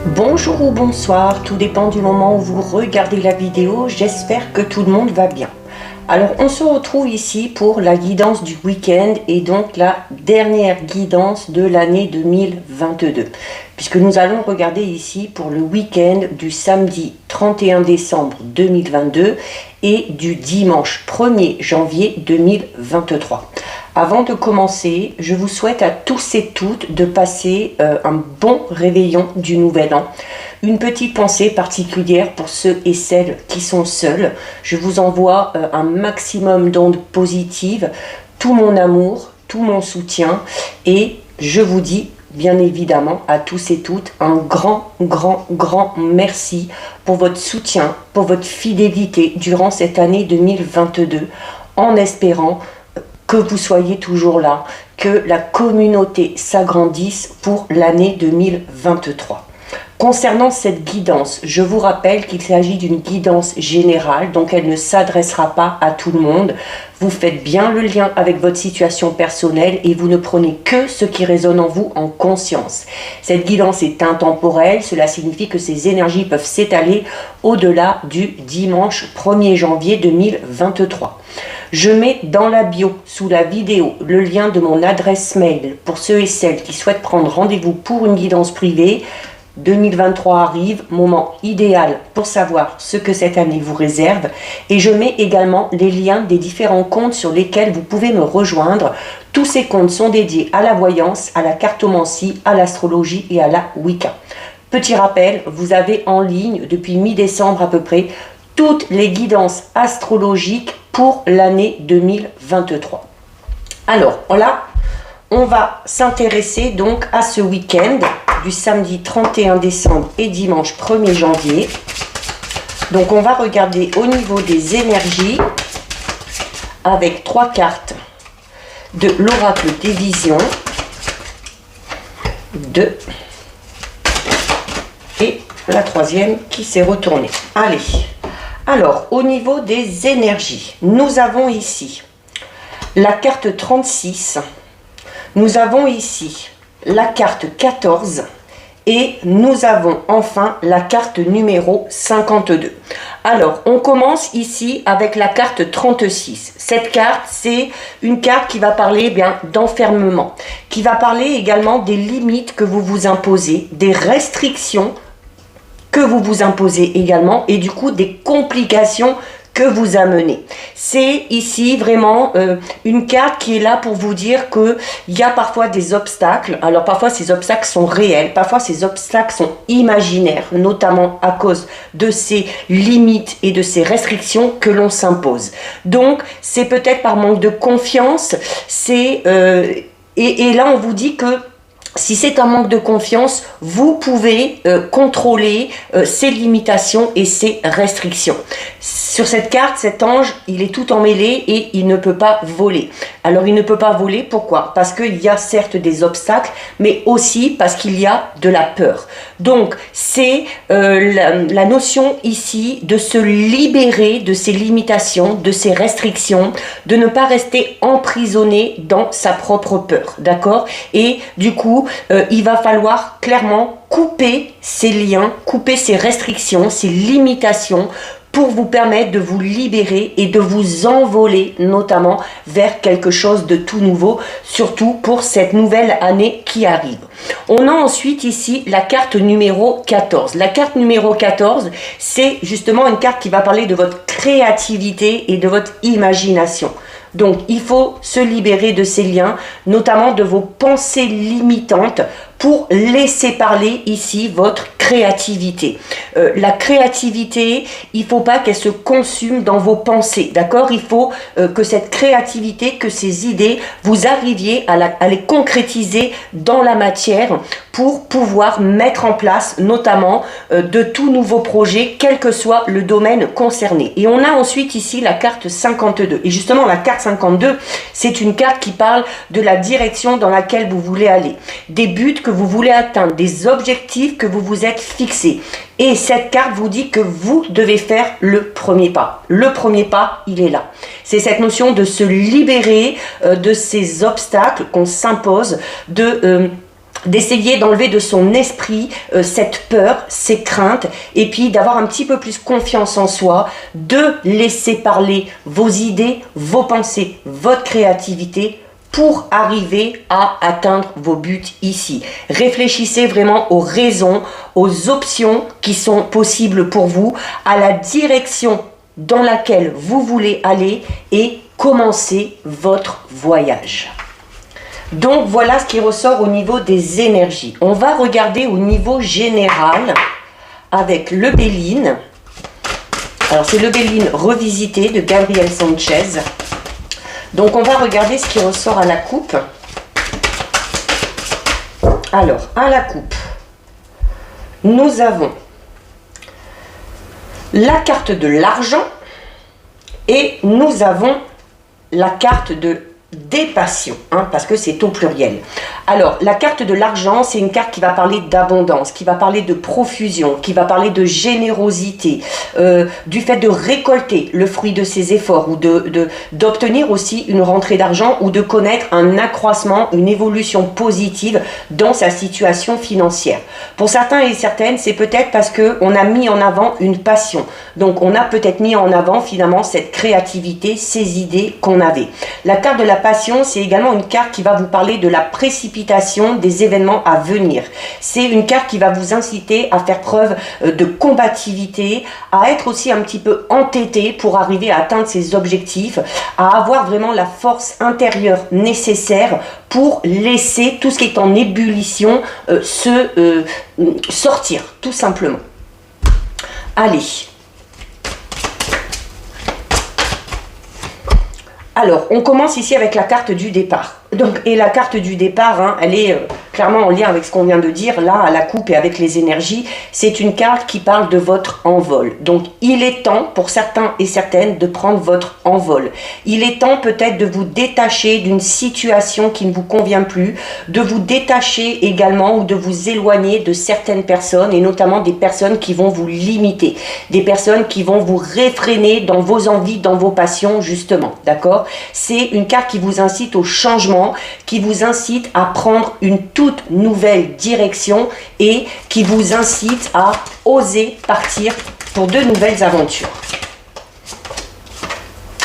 Bonjour ou bonsoir, tout dépend du moment où vous regardez la vidéo, j'espère que tout le monde va bien. Alors on se retrouve ici pour la guidance du week-end et donc la dernière guidance de l'année 2022. Puisque nous allons regarder ici pour le week-end du samedi 31 décembre 2022 et du dimanche 1er janvier 2023. Avant de commencer, je vous souhaite à tous et toutes de passer un bon réveillon du Nouvel An. Une petite pensée particulière pour ceux et celles qui sont seuls. Je vous envoie un maximum d'ondes positives, tout mon amour, tout mon soutien et je vous dis bien évidemment à tous et toutes un grand merci pour votre soutien, pour votre fidélité durant cette année 2022 en espérant que vous soyez toujours là, que la communauté s'agrandisse pour l'année 2023. Concernant cette guidance, je vous rappelle qu'il s'agit d'une guidance générale, donc elle ne s'adressera pas à tout le monde. Vous faites bien le lien avec votre situation personnelle et vous ne prenez que ce qui résonne en vous en conscience. Cette guidance est intemporelle, cela signifie que ces énergies peuvent s'étaler au-delà du dimanche 1er janvier 2023. Je mets dans la bio, sous la vidéo, le lien de mon adresse mail pour ceux et celles qui souhaitent prendre rendez-vous pour une guidance privée. 2023 arrive, moment idéal pour savoir ce que cette année vous réserve. Et je mets également les liens des différents comptes sur lesquels vous pouvez me rejoindre. Tous ces comptes sont dédiés à la voyance, à la cartomancie, à l'astrologie et à la Wicca. Petit rappel, vous avez en ligne depuis mi-décembre à peu près toutes les guidances astrologiques pour l'année 2023. Alors là, on va s'intéresser donc à ce week-end du samedi 31 décembre et dimanche 1er janvier. Donc on va regarder au niveau des énergies avec 3 cartes de l'oracle des visions, 2 et la 3e qui s'est retournée. Allez, alors au niveau des énergies, nous avons ici la carte 36, nous avons ici la carte 14 et nous avons enfin la carte numéro 52. Alors, on commence ici avec la carte 36. Cette carte, c'est une carte qui va parler d'enfermement, qui va parler également des limites que vous vous imposez, des restrictions que vous vous imposez également et du coup des complications que vous amenez. C'est ici vraiment une carte qui est là pour vous dire qu'il y a parfois des obstacles. Alors parfois ces obstacles sont réels, parfois ces obstacles sont imaginaires, notamment à cause de ces limites et de ces restrictions que l'on s'impose. Donc c'est peut-être par manque de confiance, et là on vous dit que si c'est un manque de confiance, vous pouvez contrôler ces limitations et ces restrictions. Sur cette carte, cet ange, il est tout emmêlé et il ne peut pas voler. Alors, il ne peut pas voler, pourquoi? Parce qu'il y a certes des obstacles, mais aussi parce qu'il y a de la peur. Donc, c'est la notion ici de se libérer de ces limitations, de ces restrictions, de ne pas rester emprisonné dans sa propre peur, d'accord? Et du coup, il va falloir clairement couper ces liens, couper ces restrictions, ces limitations pour vous permettre de vous libérer et de vous envoler notamment vers quelque chose de tout nouveau, surtout pour cette nouvelle année qui arrive. On a ensuite ici la carte numéro 14. La carte numéro 14, c'est justement une carte qui va parler de votre créativité et de votre imagination. Donc, il faut se libérer de ces liens, notamment de vos pensées limitantes pour laisser parler ici votre créativité. La créativité, il ne faut pas qu'elle se consume dans vos pensées, d'accord? Il faut que cette créativité, que ces idées, vous arriviez à les concrétiser dans la matière pour pouvoir mettre en place notamment de tout nouveaux projets, quel que soit le domaine concerné. Et on a ensuite ici la carte 52. Et justement, la carte 52, c'est une carte qui parle de la direction dans laquelle vous voulez aller, des buts que vous voulez atteindre, des objectifs que vous vous êtes fixés. Et cette carte vous dit que vous devez faire le premier pas. Le premier pas, il est là. C'est cette notion de se libérer de ces obstacles qu'on s'impose, de d'essayer d'enlever de son esprit cette peur, ces craintes, et puis d'avoir un petit peu plus confiance en soi, de laisser parler vos idées, vos pensées, votre créativité, pour arriver à atteindre vos buts ici. Réfléchissez vraiment aux raisons, aux options qui sont possibles pour vous, à la direction dans laquelle vous voulez aller et commencer votre voyage. Donc voilà ce qui ressort au niveau des énergies. On va regarder au niveau général avec le Béline. Alors c'est le Béline revisité de Gabriel Sanchez. Donc on va regarder ce qui ressort à la coupe. Alors, à la coupe, nous avons la carte de l'argent et nous avons la carte des passions, parce que c'est au pluriel. Alors, la carte de l'argent, c'est une carte qui va parler d'abondance, qui va parler de profusion, qui va parler de générosité, du fait de récolter le fruit de ses efforts ou d'obtenir aussi une rentrée d'argent ou de connaître un accroissement, une évolution positive dans sa situation financière. Pour certains et certaines, c'est peut-être parce qu'on a mis en avant une passion. Donc, on a peut-être mis en avant finalement cette créativité, ces idées qu'on avait. La carte de la passion, c'est également une carte qui va vous parler de la précipitation des événements à venir. C'est une carte qui va vous inciter à faire preuve de combativité, à être aussi un petit peu entêté pour arriver à atteindre ses objectifs, à avoir vraiment la force intérieure nécessaire pour laisser tout ce qui est en ébullition sortir, tout simplement. Allez. Alors, on commence ici avec la carte du départ. Donc, et la carte du départ, elle est clairement en lien avec ce qu'on vient de dire, là, à la coupe et avec les énergies. C'est une carte qui parle de votre envol. Donc, il est temps, pour certains et certaines, de prendre votre envol. Il est temps peut-être de vous détacher d'une situation qui ne vous convient plus, de vous détacher également ou de vous éloigner de certaines personnes, et notamment des personnes qui vont vous limiter, des personnes qui vont vous réfréner dans vos envies, dans vos passions, justement, d'accord? C'est une carte qui vous incite au changement, qui vous incite à prendre une toute nouvelle direction et qui vous incite à oser partir pour de nouvelles aventures.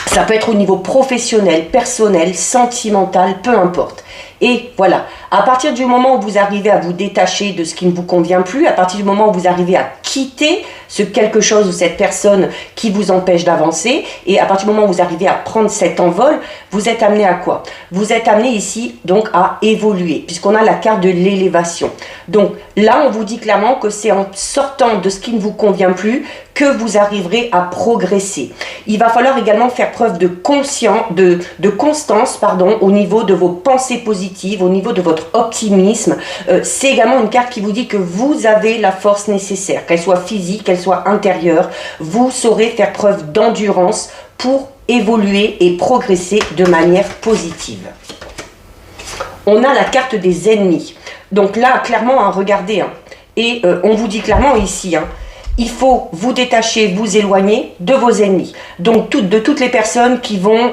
Ça peut être au niveau professionnel, personnel, sentimental, peu importe. Et voilà, à partir du moment où vous arrivez à vous détacher de ce qui ne vous convient plus, à partir du moment où vous arrivez à quitter ce quelque chose ou cette personne qui vous empêche d'avancer, et à partir du moment où vous arrivez à prendre cet envol, vous êtes amené à quoi? Vous êtes amené ici donc à évoluer, puisqu'on a la carte de l'élévation. Donc là, on vous dit clairement que c'est en sortant de ce qui ne vous convient plus que vous arriverez à progresser. Il va falloir également faire preuve de constance, au niveau de vos pensées positives, au niveau de votre optimisme. C'est également une carte qui vous dit que vous avez la force nécessaire, qu'elle soit physique, qu'elle soit intérieure. Vous saurez faire preuve d'endurance pour évoluer et progresser de manière positive. On a la carte des ennemis. Donc là, clairement, regardez, et on vous dit clairement ici, il faut vous détacher, vous éloigner de vos ennemis. Donc de toutes les personnes qui vont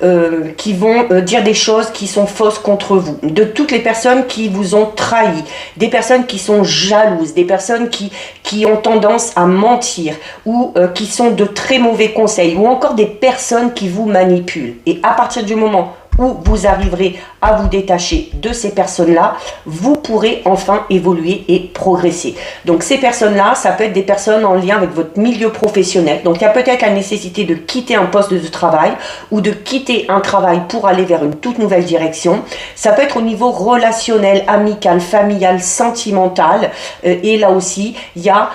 dire des choses qui sont fausses contre vous. De toutes les personnes qui vous ont trahi. Des personnes qui sont jalouses. Des personnes qui ont tendance à mentir. Ou qui sont de très mauvais conseils. Ou encore des personnes qui vous manipulent. Et à partir du moment où vous arriverez à vous détacher de ces personnes-là, vous pourrez enfin évoluer et progresser. Donc ces personnes-là, ça peut être des personnes en lien avec votre milieu professionnel. Donc il y a peut-être la nécessité de quitter un poste de travail ou de quitter un travail pour aller vers une toute nouvelle direction. Ça peut être au niveau relationnel, amical, familial, sentimental. Et là aussi, il y a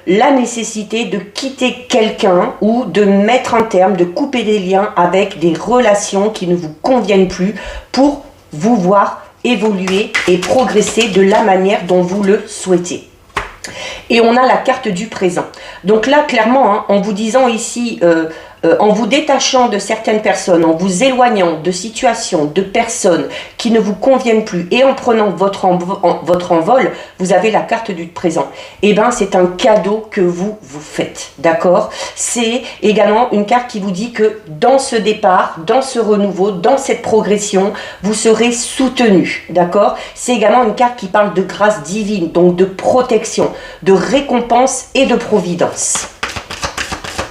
la nécessité de quitter quelqu'un ou de mettre un terme, de couper des liens avec des relations qui ne vous conviennent plus pour vous voir évoluer et progresser de la manière dont vous le souhaitez. Et on a la carte du présent. Donc là, clairement, en vous disant ici, en vous détachant de certaines personnes, en vous éloignant de situations, de personnes qui ne vous conviennent plus et en prenant votre envol, vous avez la carte du présent. Et bien, c'est un cadeau que vous vous faites, d'accord? C'est également une carte qui vous dit que dans ce départ, dans ce renouveau, dans cette progression, vous serez soutenu, d'accord? C'est également une carte qui parle de grâce divine, donc de protection, de récompense et de providence.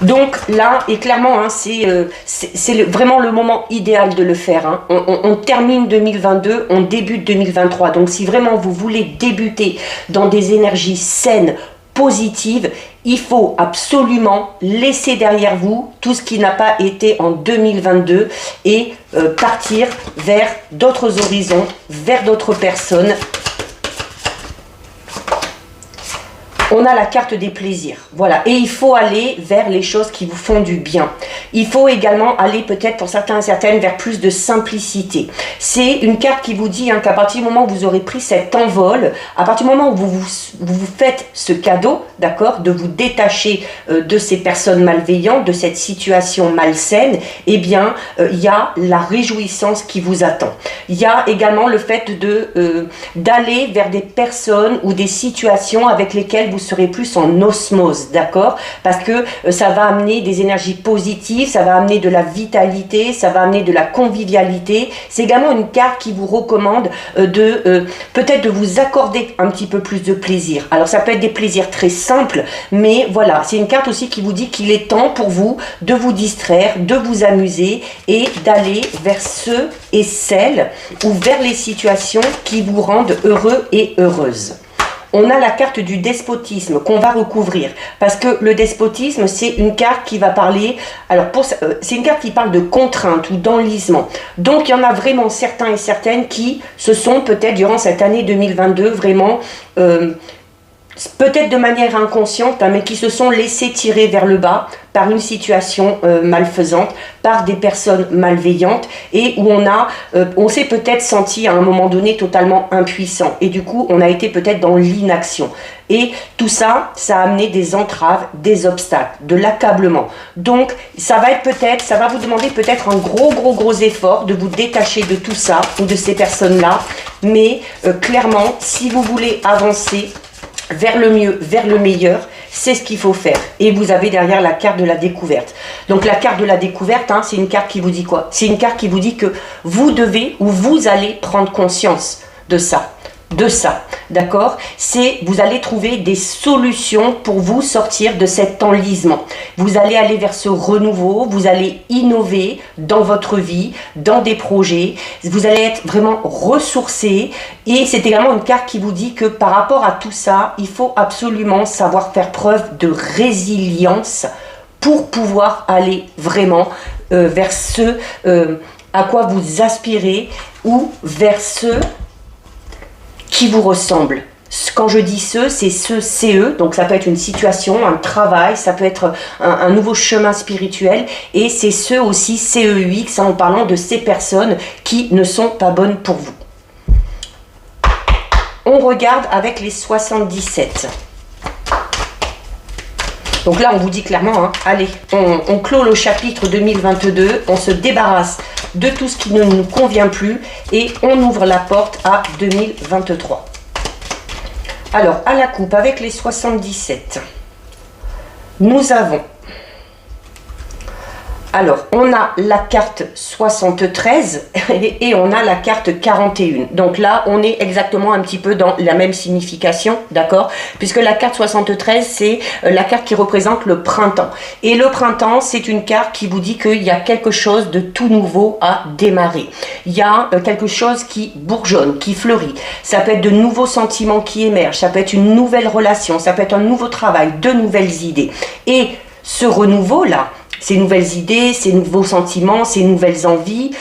Donc là, et clairement, hein, c'est vraiment le moment idéal de le faire. Hein. On termine 2022, on débute 2023. Donc si vraiment vous voulez débuter dans des énergies saines, positives, il faut absolument laisser derrière vous tout ce qui n'a pas été en 2022 et partir vers d'autres horizons, vers d'autres personnes. On a la carte des plaisirs, voilà, et il faut aller vers les choses qui vous font du bien. Il faut également aller peut-être pour certains et certaines vers plus de simplicité. C'est une carte qui vous dit hein, qu'à partir du moment où vous aurez pris cet envol, à partir du moment où vous faites ce cadeau, d'accord, de vous détacher de ces personnes malveillantes, de cette situation malsaine, eh bien, il y a la réjouissance qui vous attend. Il y a également le fait d'aller vers des personnes ou des situations avec lesquelles vous serez plus en osmose, d'accord? Parce que ça va amener des énergies positives, ça va amener de la vitalité, ça va amener de la convivialité. C'est également une carte qui vous recommande peut-être de vous accorder un petit peu plus de plaisir. Alors ça peut être des plaisirs très simples, mais voilà, c'est une carte aussi qui vous dit qu'il est temps pour vous de vous distraire, de vous amuser et d'aller vers ceux et celles ou vers les situations qui vous rendent heureux et heureuses. On a la carte du despotisme qu'on va recouvrir parce que le despotisme c'est une carte qui va parler, alors c'est une carte qui parle de contrainte ou d'enlisement. Donc il y en a vraiment certains et certaines qui se sont peut-être durant cette année 2022 vraiment peut-être de manière inconsciente, hein, mais qui se sont laissés tirer vers le bas par une situation malfaisante, par des personnes malveillantes et où on s'est peut-être senti à un moment donné totalement impuissant et du coup on a été peut-être dans l'inaction et tout ça, ça a amené des entraves, des obstacles, de l'accablement. Donc ça va vous demander peut-être un gros effort de vous détacher de tout ça ou de ces personnes-là, mais clairement si vous voulez avancer vers le mieux, vers le meilleur, c'est ce qu'il faut faire. Et vous avez derrière la carte de la découverte. Donc la carte de la découverte, hein, c'est une carte qui vous dit quoi? C'est une carte qui vous dit que vous devez ou vous allez prendre conscience de ça. D'accord? Vous allez trouver des solutions pour vous sortir de cet enlisement. Vous allez aller vers ce renouveau, vous allez innover dans votre vie, dans des projets, vous allez être vraiment ressourcé et c'est également une carte qui vous dit que par rapport à tout ça, il faut absolument savoir faire preuve de résilience pour pouvoir aller vraiment vers ce à quoi vous aspirez ou vers ce qui vous ressemble. Quand je dis ce, c'est ce CE, donc ça peut être une situation, un travail, ça peut être un nouveau chemin spirituel, et c'est ce aussi CEUX, en parlant de ces personnes qui ne sont pas bonnes pour vous. On regarde avec les 77. Donc là, on vous dit clairement, hein, allez, on clôt le chapitre 2022, on se débarrasse de tout ce qui ne nous convient plus et on ouvre la porte à 2023. Alors, à la coupe, avec les 77, nous avons... Alors, on a la carte 73 et on a la carte 41. Donc là, on est exactement un petit peu dans la même signification, d'accord? Puisque la carte 73, c'est la carte qui représente le printemps. Et le printemps, c'est une carte qui vous dit qu'il y a quelque chose de tout nouveau à démarrer. Il y a quelque chose qui bourgeonne, qui fleurit. Ça peut être de nouveaux sentiments qui émergent, ça peut être une nouvelle relation, ça peut être un nouveau travail, de nouvelles idées. Et ce renouveau-là, ces nouvelles idées, ces nouveaux sentiments, ces nouvelles envies,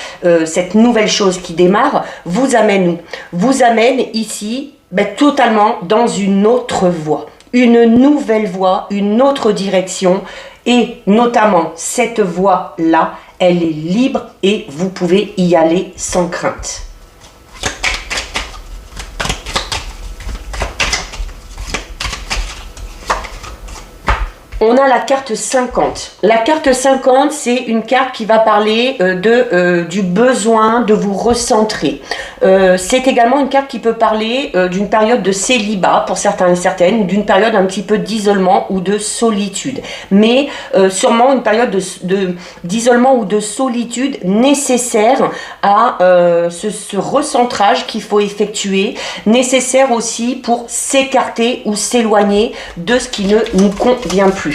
cette nouvelle chose qui démarre, vous amène où? Vous amène ici totalement dans une autre voie, une nouvelle voie, une autre direction, et notamment cette voie-là, elle est libre et vous pouvez y aller sans crainte. On a la carte 50. La carte 50, c'est une carte qui va parler du besoin de vous recentrer. C'est également une carte qui peut parler d'une période de célibat pour certains et certaines, ou d'une période un petit peu d'isolement ou de solitude. Mais sûrement une période d'isolement ou de solitude nécessaire à ce recentrage qu'il faut effectuer, nécessaire aussi pour s'écarter ou s'éloigner de ce qui ne nous convient plus.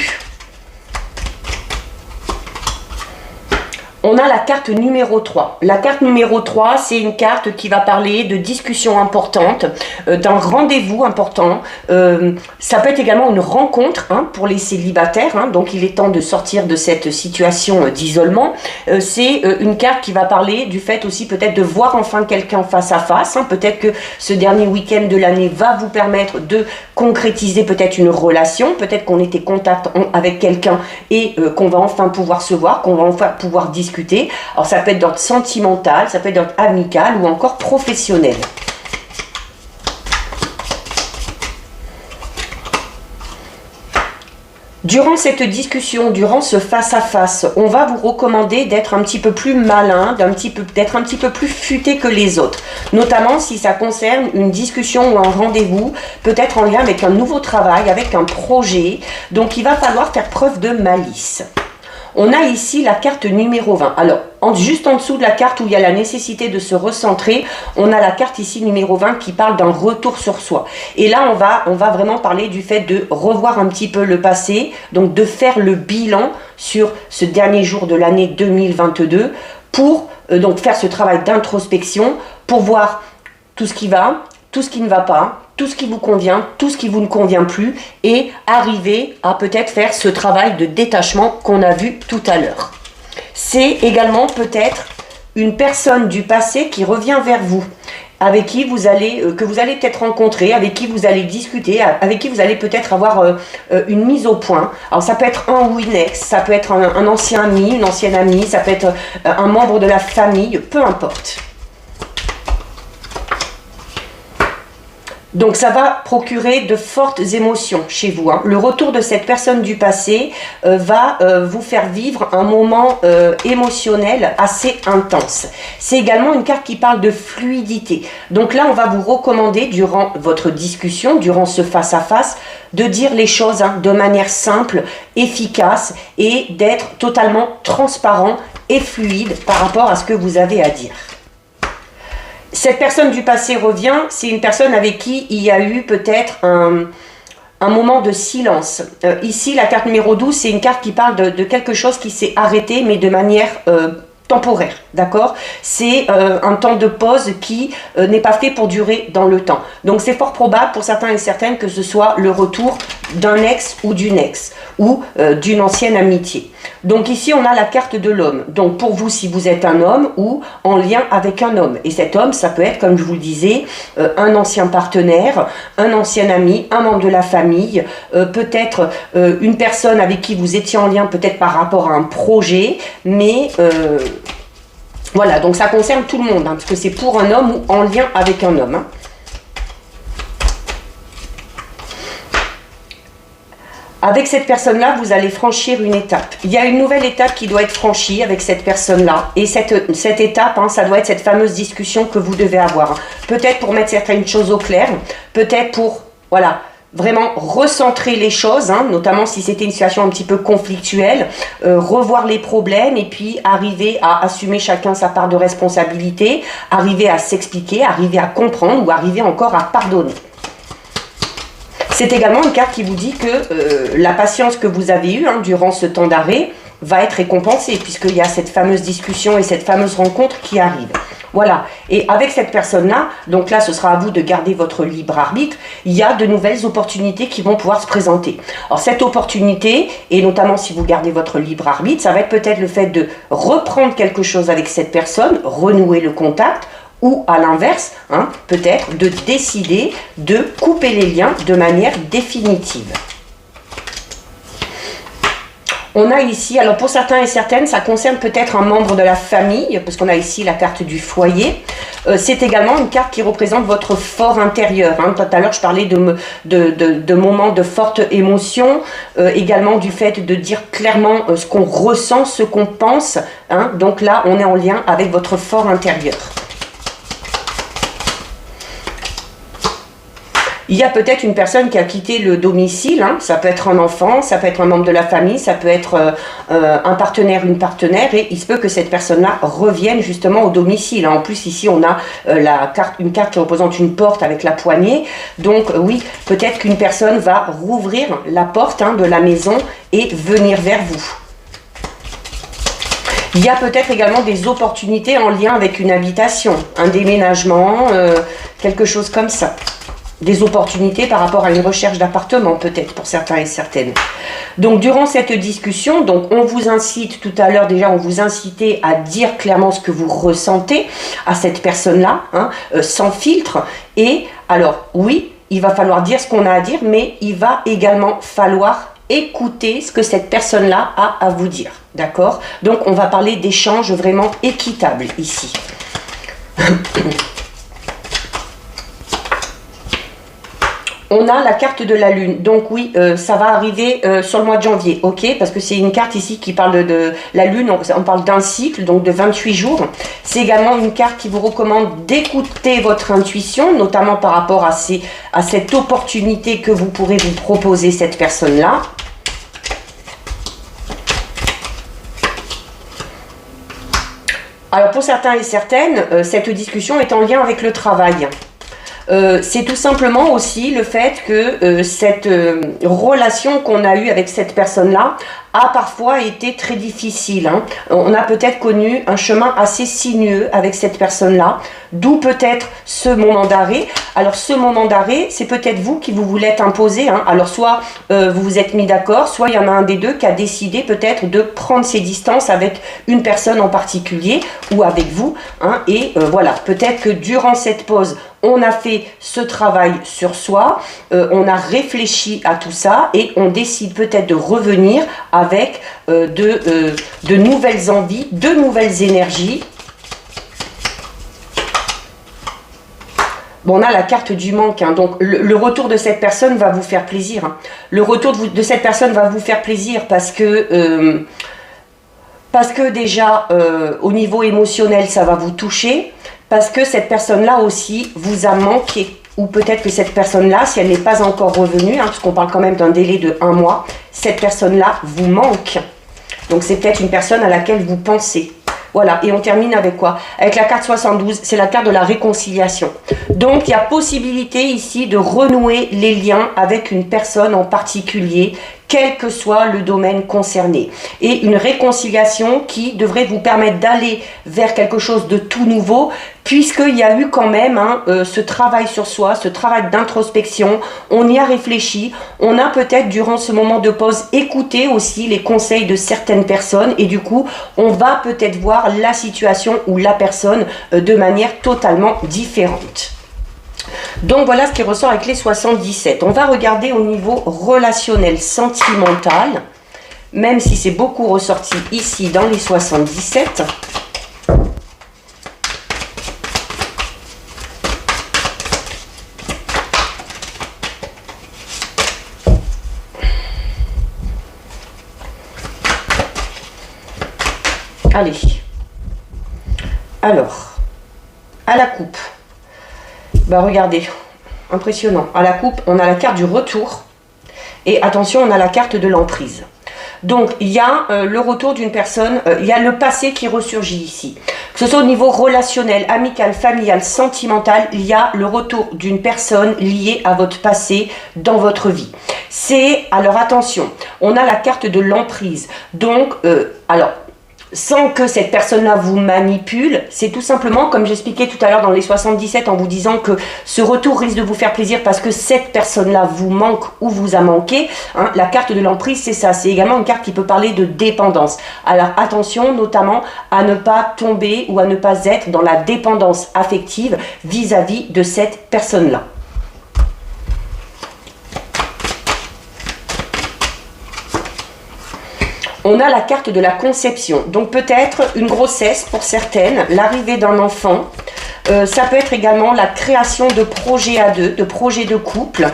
On a la carte numéro 3. La carte numéro 3, c'est une carte qui va parler de discussions importantes, d'un rendez-vous important. Ça peut être également une rencontre pour les célibataires, donc il est temps de sortir de cette situation d'isolement. C'est une carte qui va parler du fait aussi peut-être de voir enfin quelqu'un face à face. Peut-être que ce dernier week-end de l'année va vous permettre de concrétiser peut-être une relation, peut-être qu'on était en contact avec quelqu'un et qu'on va enfin pouvoir se voir, qu'on va enfin pouvoir discuter. Alors ça peut être d'ordre sentimental, ça peut être d'ordre amical ou encore professionnel. Durant cette discussion, durant ce face-à-face, on va vous recommander d'être un petit peu plus malin, d'être un petit peu plus futé que les autres. Notamment si ça concerne une discussion ou un rendez-vous, peut-être en lien avec un nouveau travail, avec un projet. Donc il va falloir faire preuve de malice. On a ici la carte numéro 20. Alors, juste en dessous de la carte où il y a la nécessité de se recentrer, on a la carte ici numéro 20 qui parle d'un retour sur soi. Et là, on va vraiment parler du fait de revoir un petit peu le passé, donc de faire le bilan sur ce dernier jour de l'année 2022 pour donc faire ce travail d'introspection pour voir tout ce qui va, tout ce qui ne va pas, tout ce qui vous convient, tout ce qui vous ne convient plus et arriver à peut-être faire ce travail de détachement qu'on a vu tout à l'heure. C'est également peut-être une personne du passé qui revient vers vous, avec qui vous allez, que vous allez peut-être rencontrer, avec qui vous allez discuter, avec qui vous allez peut-être avoir une mise au point. Alors ça peut être un ou une ex, ça peut être un ancien ami, une ancienne amie, ça peut être un membre de la famille, peu importe. Donc ça va procurer de fortes émotions chez vous. Le retour de cette personne du passé va vous faire vivre un moment émotionnel assez intense. C'est également une carte qui parle de fluidité. Donc là, on va vous recommander durant votre discussion, durant ce face-à-face, de dire les choses de manière simple, efficace et d'être totalement transparent et fluide par rapport à ce que vous avez à dire. Cette personne du passé revient, c'est une personne avec qui il y a eu peut-être un moment de silence. Ici, la carte numéro 12, c'est une carte qui parle de quelque chose qui s'est arrêté, mais de manière temporaire, d'accord? C'est un temps de pause qui n'est pas fait pour durer dans le temps. Donc c'est fort probable pour certains et certaines que ce soit le retour d'un ex ou d'une ex ou d'une ancienne amitié. Donc ici on a la carte de l'homme. Donc pour vous, si vous êtes un homme ou en lien avec un homme. Et cet homme, ça peut être, comme je vous le disais, un ancien partenaire, un ancien ami, un membre de la famille, peut-être une personne avec qui vous étiez en lien peut-être par rapport à un projet, mais voilà, donc ça concerne tout le monde, parce que c'est pour un homme ou en lien avec un homme. Avec cette personne-là, vous allez franchir une étape. Il y a une nouvelle étape qui doit être franchie avec cette personne-là. Et cette étape, ça doit être cette fameuse discussion que vous devez avoir. Peut-être pour mettre certaines choses au clair, peut-être pour, voilà, vraiment recentrer les choses, notamment si c'était une situation un petit peu conflictuelle, revoir les problèmes et puis arriver à assumer chacun sa part de responsabilité, arriver à s'expliquer, arriver à comprendre ou arriver encore à pardonner. C'est également une carte qui vous dit que la patience que vous avez eue durant ce temps d'arrêt va être récompensée puisqu'il y a cette fameuse discussion et cette fameuse rencontre qui arrive. Voilà, et avec cette personne-là, donc là ce sera à vous de garder votre libre arbitre, il y a de nouvelles opportunités qui vont pouvoir se présenter. Alors cette opportunité, et notamment si vous gardez votre libre arbitre, ça va être peut-être le fait de reprendre quelque chose avec cette personne, renouer le contact, ou à l'inverse, peut-être de décider de couper les liens de manière définitive. On a ici, alors pour certains et certaines, ça concerne peut-être un membre de la famille, parce qu'on a ici la carte du foyer. C'est également une carte qui représente votre fort intérieur. Hein. Tout à l'heure, je parlais de moments de forte émotion, également du fait de dire clairement ce qu'on ressent, ce qu'on pense. Hein. Donc là, on est en lien avec votre fort intérieur. Il y a peut-être une personne qui a quitté le domicile, hein. Ça peut être un enfant, ça peut être un membre de la famille, ça peut être un partenaire, une partenaire, et il se peut que cette personne-là revienne justement au domicile. Hein. En plus, ici, on a une carte qui représente une porte avec la poignée. Donc oui, peut-être qu'une personne va rouvrir la porte, hein, de la maison et venir vers vous. Il y a peut-être également des opportunités en lien avec une habitation, un déménagement, quelque chose comme ça. Des opportunités par rapport à une recherche d'appartement peut-être pour certains et certaines. Donc durant cette discussion, donc on vous incite tout à l'heure déjà, on vous incitait à dire clairement ce que vous ressentez à cette personne-là, hein, sans filtre. Et alors oui, il va falloir dire ce qu'on a à dire, mais il va également falloir écouter ce que cette personne-là a à vous dire. D'accord? Donc on va parler d'échanges vraiment équitables ici. On a la carte de la lune, donc oui, ça va arriver sur le mois de janvier, ok, parce que c'est une carte ici qui parle de la lune, on parle d'un cycle, donc de 28 jours. C'est également une carte qui vous recommande d'écouter votre intuition, notamment par rapport à cette opportunité que vous pourrez vous proposer cette personne-là. Alors pour certains et certaines, cette discussion est en lien avec le travail. C'est tout simplement aussi le fait que cette relation qu'on a eue avec cette personne-là a parfois été très difficile. Hein. On a peut-être connu un chemin assez sinueux avec cette personne-là, d'où peut-être ce moment d'arrêt. Alors ce moment d'arrêt, c'est peut-être vous qui vous l'êtes imposé. Hein. Alors soit vous vous êtes mis d'accord, soit il y en a un des deux qui a décidé peut-être de prendre ses distances avec une personne en particulier ou avec vous. Hein. Et voilà, peut-être que durant cette pause, on a fait ce travail sur soi, on a réfléchi à tout ça et on décide peut-être de revenir avec de nouvelles envies, de nouvelles énergies. Bon, on a la carte du manque, hein, donc le retour de cette personne va vous faire plaisir. Hein. Le retour de cette personne va vous faire plaisir parce que déjà, au niveau émotionnel, ça va vous toucher. Parce que cette personne-là aussi vous a manqué. Ou peut-être que cette personne-là, si elle n'est pas encore revenue, hein, parce qu'on parle quand même d'un délai de 1 mois, cette personne-là vous manque. Donc c'est peut-être une personne à laquelle vous pensez. Voilà, et on termine avec quoi? Avec la carte 72, c'est la carte de la réconciliation. Donc il y a possibilité ici de renouer les liens avec une personne en particulier, quel que soit le domaine concerné. Et une réconciliation qui devrait vous permettre d'aller vers quelque chose de tout nouveau, puisqu'il y a eu quand même ce travail sur soi, ce travail d'introspection, on y a réfléchi, on a peut-être durant ce moment de pause écouté aussi les conseils de certaines personnes et du coup on va peut-être voir la situation ou la personne de manière totalement différente. Donc voilà ce qui ressort avec les 77. On va regarder au niveau relationnel, sentimental, même si c'est beaucoup ressorti ici dans les 77. Allez. Alors, à la coupe. Bah regardez, impressionnant. À la coupe, on a la carte du retour. Et attention, on a la carte de l'emprise. Donc, il y a le retour d'une personne, il y a le passé qui ressurgit ici. Que ce soit au niveau relationnel, amical, familial, sentimental, il y a le retour d'une personne liée à votre passé dans votre vie. Alors attention, on a la carte de l'emprise. Donc, sans que cette personne-là vous manipule, c'est tout simplement, comme j'expliquais tout à l'heure dans les 77, en vous disant que ce retour risque de vous faire plaisir parce que cette personne-là vous manque ou vous a manqué. Hein, la carte de l'emprise, c'est ça. C'est également une carte qui peut parler de dépendance. Alors attention notamment à ne pas tomber ou à ne pas être dans la dépendance affective vis-à-vis de cette personne-là. On a la carte de la conception, donc peut-être une grossesse pour certaines, l'arrivée d'un enfant. Ça peut être également la création de projets à deux, de projets de couple.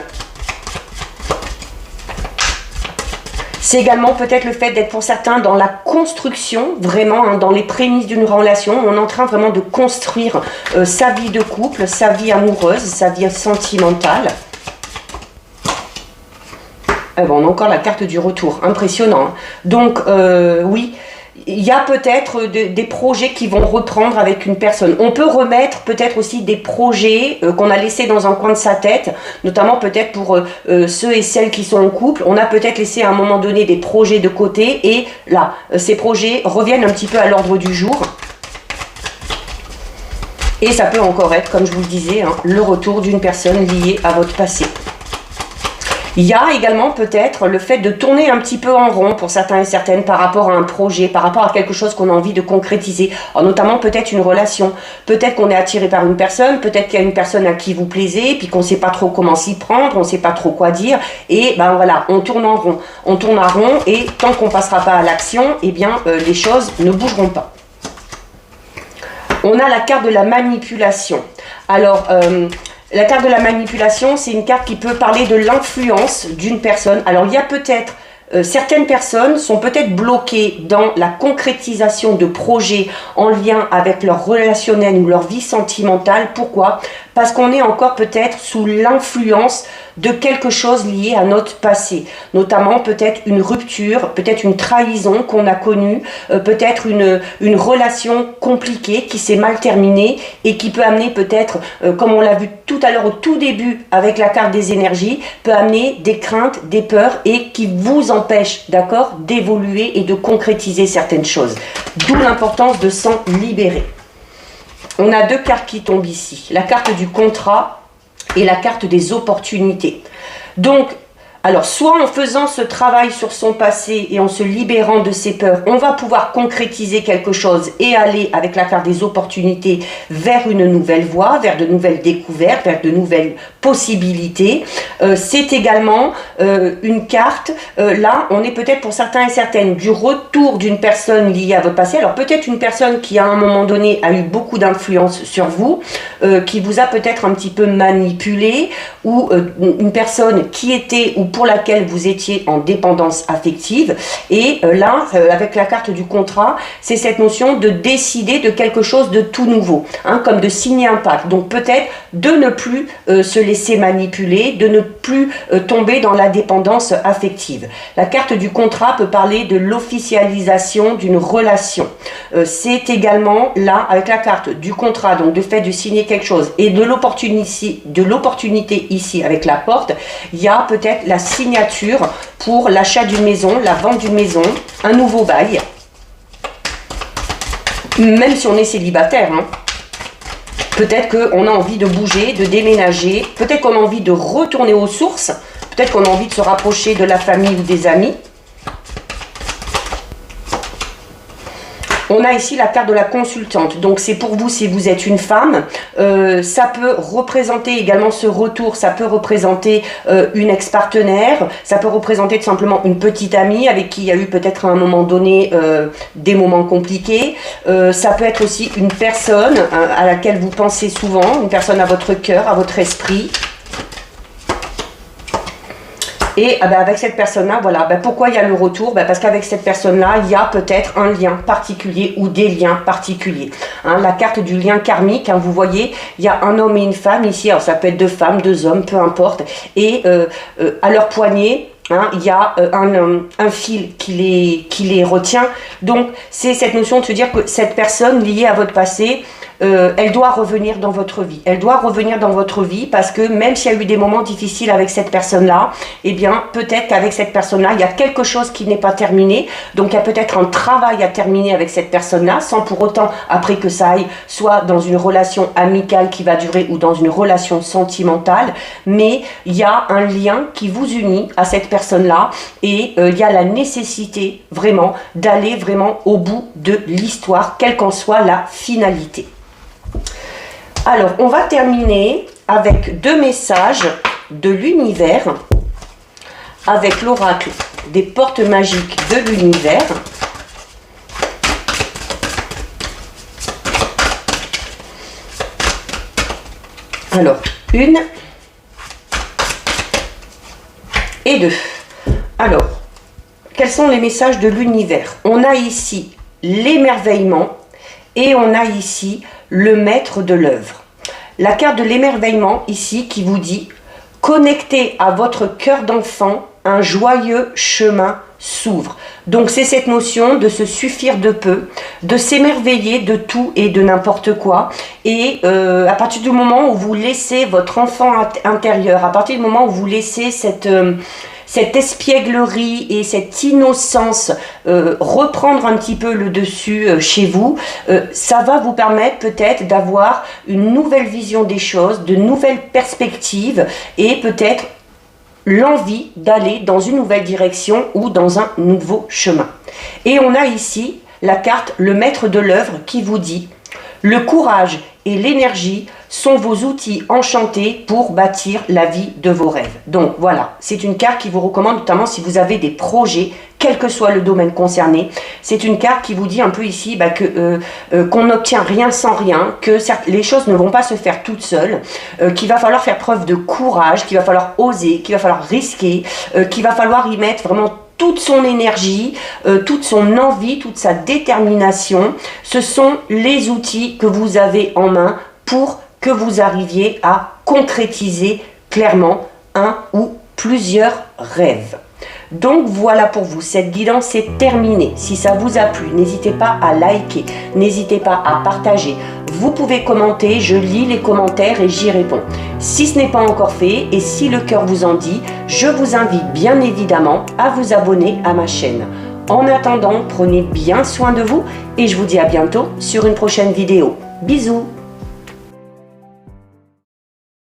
C'est également peut-être le fait d'être pour certains dans la construction, vraiment hein, dans les prémices d'une relation. On est en train vraiment de construire sa vie de couple, sa vie amoureuse, sa vie sentimentale. Bon, on a encore la carte du retour, impressionnant. Hein. Donc, oui, il y a peut-être des projets qui vont reprendre avec une personne. On peut remettre peut-être aussi des projets qu'on a laissés dans un coin de sa tête, notamment peut-être pour ceux et celles qui sont en couple. On a peut-être laissé à un moment donné des projets de côté et là, ces projets reviennent un petit peu à l'ordre du jour. Et ça peut encore être, comme je vous le disais, hein, le retour d'une personne liée à votre passé. Il y a également peut-être le fait de tourner un petit peu en rond pour certains et certaines par rapport à un projet, par rapport à quelque chose qu'on a envie de concrétiser. Alors, notamment peut-être une relation. Peut-être qu'on est attiré par une personne, peut-être qu'il y a une personne à qui vous plaisez, puis qu'on ne sait pas trop comment s'y prendre, on ne sait pas trop quoi dire. Et ben voilà, on tourne en rond. On tourne en rond et tant qu'on ne passera pas à l'action, eh bien les choses ne bougeront pas. On a la carte de la manipulation. Alors... la carte de la manipulation, c'est une carte qui peut parler de l'influence d'une personne. Alors, il y a peut-être, certaines personnes sont peut-être bloquées dans la concrétisation de projets en lien avec leur relationnel ou leur vie sentimentale. Pourquoi ? Parce qu'on est encore peut-être sous l'influence de quelque chose lié à notre passé, notamment peut-être une rupture, peut-être une trahison qu'on a connue, peut-être une relation compliquée qui s'est mal terminée et qui peut amener peut-être, comme on l'a vu tout à l'heure au tout début avec la carte des énergies, peut amener des craintes, des peurs et qui vous empêche, d'accord, d'évoluer et de concrétiser certaines choses. D'où l'importance de s'en libérer. On a deux cartes qui tombent ici, la carte du contrat et la carte des opportunités. Donc, alors, soit en faisant ce travail sur son passé et en se libérant de ses peurs, on va pouvoir concrétiser quelque chose et aller avec la carte des opportunités vers une nouvelle voie, vers de nouvelles découvertes, vers de nouvelles possibilités. C'est également une carte, là, on est peut-être pour certains et certaines du retour d'une personne liée à votre passé. Alors, peut-être une personne qui à un moment donné a eu beaucoup d'influence sur vous, qui vous a peut-être un petit peu manipulé, ou une personne qui était ou pour laquelle vous étiez en dépendance affective. Et là, avec la carte du contrat, c'est cette notion de décider de quelque chose de tout nouveau, hein, comme de signer un pacte. Donc peut-être de ne plus se laisser manipuler, de ne plus tomber dans la dépendance affective. La carte du contrat peut parler de l'officialisation d'une relation. C'est également là, avec la carte du contrat, donc de fait de signer quelque chose, et de l'opportunité ici avec la porte, il y a peut-être la signature pour l'achat d'une maison, la vente d'une maison, un nouveau bail, même si on est célibataire, hein. Peut-être qu'on a envie de bouger, de déménager, peut-être qu'on a envie de retourner aux sources, peut-être qu'on a envie de se rapprocher de la famille ou des amis. On a ici la carte de la consultante, donc c'est pour vous si vous êtes une femme, ça peut représenter également ce retour, ça peut représenter une ex-partenaire, ça peut représenter tout simplement une petite amie avec qui il y a eu peut-être à un moment donné des moments compliqués, ça peut être aussi une personne à laquelle vous pensez souvent, une personne à votre cœur, à votre esprit. Et avec cette personne-là, voilà, pourquoi il y a le retour? Parce qu'avec cette personne-là, il y a peut-être un lien particulier ou des liens particuliers. Hein, la carte du lien karmique, hein, vous voyez, il y a un homme et une femme ici, alors ça peut être deux femmes, deux hommes, peu importe, et à leur poignet, hein, il y a un fil qui les retient. Donc, c'est cette notion de se dire que cette personne liée à votre passé, elle doit revenir dans votre vie. Elle doit revenir dans votre vie parce que même s'il y a eu des moments difficiles avec cette personne-là, eh bien, peut-être qu'avec cette personne-là, il y a quelque chose qui n'est pas terminé. Donc, il y a peut-être un travail à terminer avec cette personne-là, sans pour autant, après que ça aille, soit dans une relation amicale qui va durer ou dans une relation sentimentale. Mais il y a un lien qui vous unit à cette personne-là et il y a la nécessité vraiment d'aller vraiment au bout de l'histoire, quelle qu'en soit la finalité. Alors, on va terminer avec deux messages de l'univers avec l'oracle des portes magiques de l'univers. Alors, 1 et 2. Alors, quels sont les messages de l'univers? On a ici l'émerveillement et on a ici le maître de l'œuvre. La carte de l'émerveillement ici qui vous dit « Connectez à votre cœur d'enfant, un joyeux chemin s'ouvre ». Donc c'est cette notion de se suffire de peu, de s'émerveiller de tout et de n'importe quoi. Et à partir du moment où vous laissez votre enfant intérieur, à partir du moment où vous laissez cette espièglerie et cette innocence reprendre un petit peu le dessus chez vous, ça va vous permettre peut-être d'avoir une nouvelle vision des choses, de nouvelles perspectives et peut-être l'envie d'aller dans une nouvelle direction ou dans un nouveau chemin. Et on a ici la carte le maître de l'œuvre qui vous dit « Le courage et l'énergie sont vos outils enchantés pour bâtir la vie de vos rêves. » Donc voilà, c'est une carte qui vous recommande notamment si vous avez des projets, quel que soit le domaine concerné. C'est une carte qui vous dit un peu ici qu'on n'obtient rien sans rien, que les choses ne vont pas se faire toutes seules, qu'il va falloir faire preuve de courage, qu'il va falloir oser, qu'il va falloir risquer, qu'il va falloir y mettre vraiment toute son énergie, toute son envie, toute sa détermination. Ce sont les outils que vous avez en main pour que vous arriviez à concrétiser clairement un ou plusieurs rêves. Donc voilà pour vous, cette guidance est terminée. Si ça vous a plu, n'hésitez pas à liker, n'hésitez pas à partager. Vous pouvez commenter, je lis les commentaires et j'y réponds. Si ce n'est pas encore fait et si le cœur vous en dit, je vous invite bien évidemment à vous abonner à ma chaîne. En attendant, prenez bien soin de vous et je vous dis à bientôt sur une prochaine vidéo. Bisous!